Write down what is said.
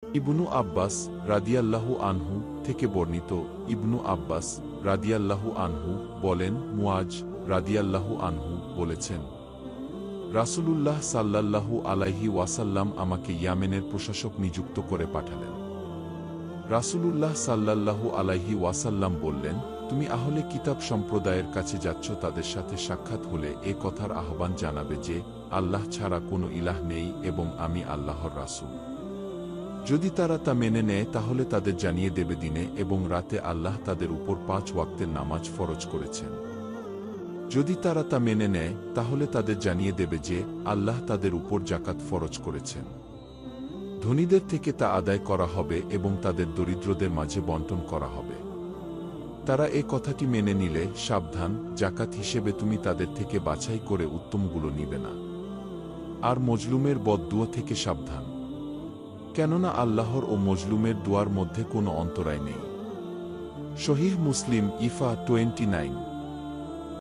ইবনু আব্বাস রাদিয়াল্লাহু আনহু থেকে বর্ণিত। ইবনু আব্বাস রাদিয়াল্লাহু আনহু বলেন, মুয়াজ রাদিয়াল্লাহু আনহু বলেছেন, রাসূলুল্লাহ সাল্লাল্লাহু আলাইহি ওয়াসাল্লাম আমাকে ইয়ামেনের প্রশাসক নিযুক্ত করে পাঠালেন। রাসূলুল্লাহ সাল্লাল্লাহু আলাইহি ওয়াসাল্লাম বললেন, তুমি আহলে কিতাব সম্প্রদায়ের কাছে যাচ্ছ, তাদের সাথে সাক্ষাৎ হলে এ কথার আহ্বান জানাবে যে আল্লাহ ছাড়া কোনো ইলাহ নেই এবং আমি আল্লাহর রাসূল। যদি তারা তা মেনে নেয় তাহলে তাদের জানিয়ে দেবে দিনে এবং রাতে আল্লাহ তাদের উপর 5 ওয়াক্তের নামাজ ফরজ করেছেন। যদি তারা তা মেনে নেয় তাহলে তাদের জানিয়ে দেবে যে আল্লাহ তাদের উপর যাকাত ফরজ করেছেন। ধনীদের থেকে তা আদায় করা হবে এবং তাদের দরিদ্রদের মাঝে বণ্টন করা হবে। তারা এ কথাটি মেনে নিলে সাবধান, যাকাত হিসেবে তুমি তাদের থেকে বাছাই করে উত্তমগুলো নিবে না। আর মজলুমের বদদুয়া থেকে সাবধান, কেননা আল্লাহর ও মজলুমের দুয়ার মধ্যে কোনো অন্তরায় নেই। সহিহ মুসলিম ইফা 29।